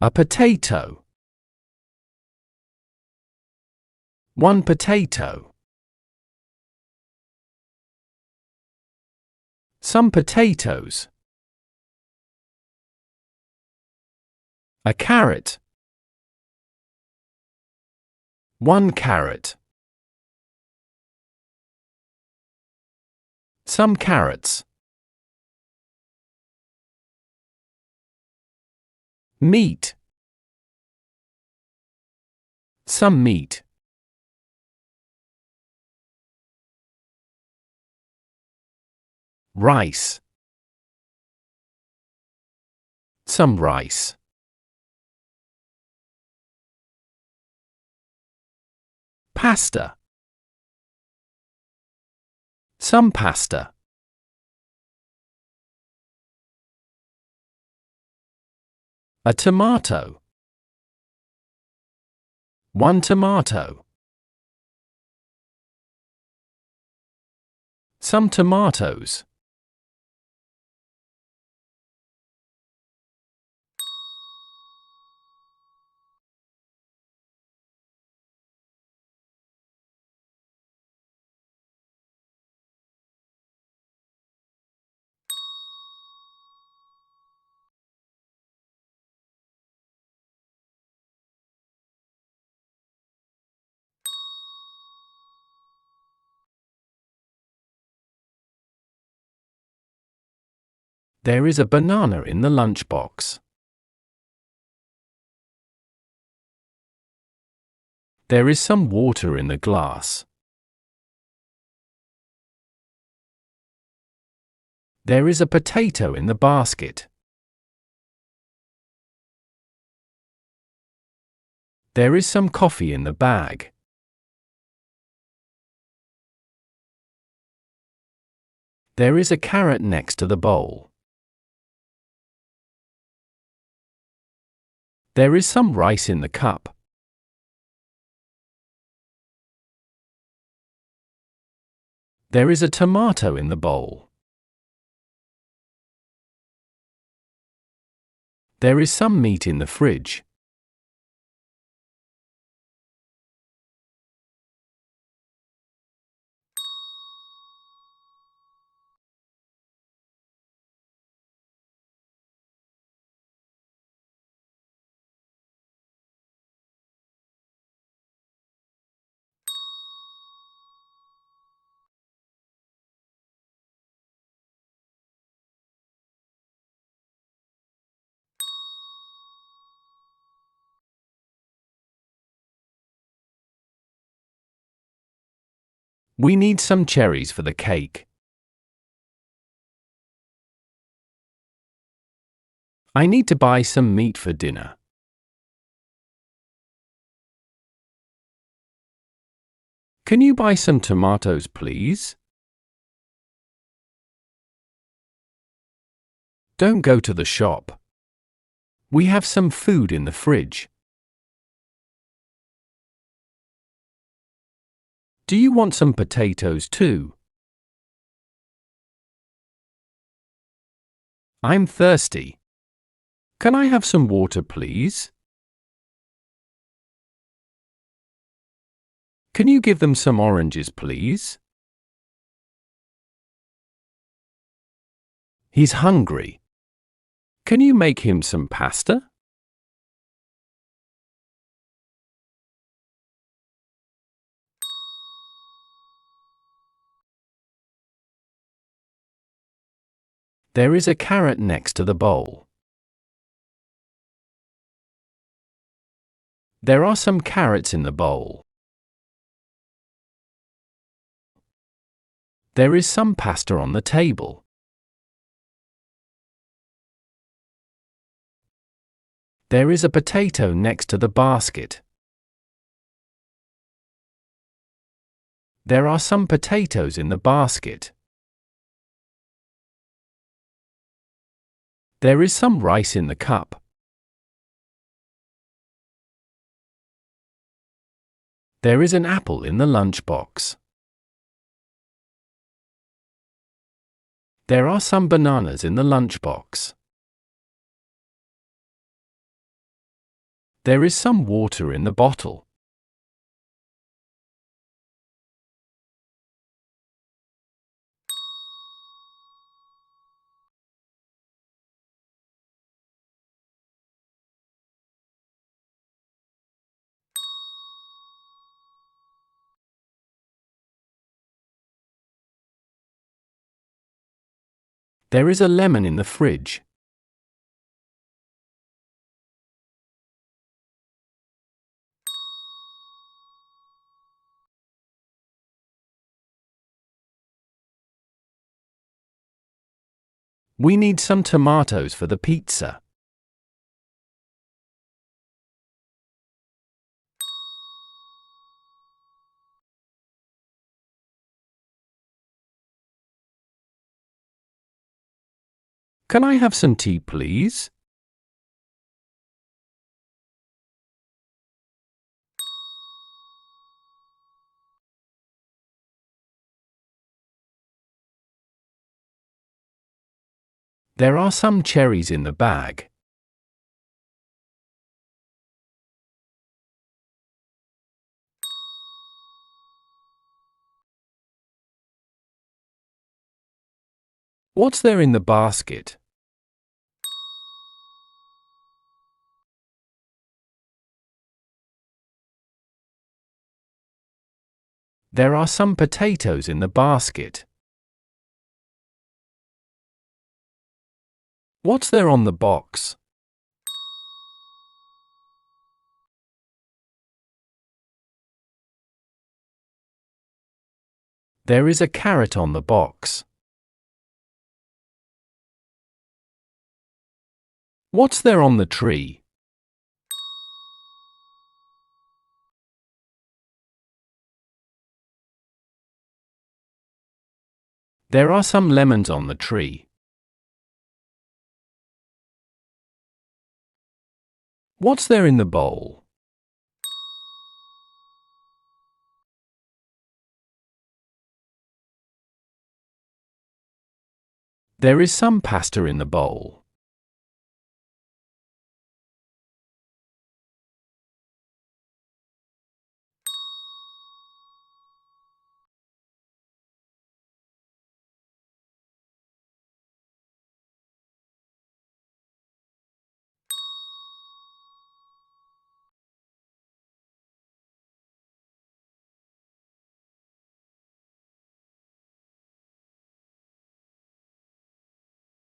A potato. One potato. Some potatoes. A carrot. One carrot. Some carrots. Meat. Some meat. Rice. Some rice. Pasta. Some pasta. A tomato. One tomato. Some tomatoes. There is a banana in the lunchbox. There is some water in the glass. There is a potato in the basket. There is some coffee in the bag. There is a carrot next to the bowl. There is some rice in the cup. There is a tomato in the bowl. There is some meat in the fridge. We need some cherries for the cake. I need to buy some meat for dinner. Can you buy some tomatoes, please? Don't go to the shop. We have some food in the fridge. Do you want some potatoes too? I'm thirsty. Can I have some water, please? Can you give them some oranges, please? He's hungry. Can you make him some pasta? There is a carrot next to the bowl. There are some carrots in the bowl. There is some pasta on the table. There is a potato next to the basket. There are some potatoes in the basket. There is some rice in the cup. There is an apple in the lunchbox. There are some bananas in the lunchbox. There is some water in the bottle. There is a lemon in the fridge. We need some tomatoes for the pizza. Can I have some tea, please? There are some cherries in the bag. What's there in the basket? There are some potatoes in the basket. What's there on the box? There is a carrot on the box. What's there on the tree? There are some lemons on the tree. What's there in the bowl? There is some pasta in the bowl.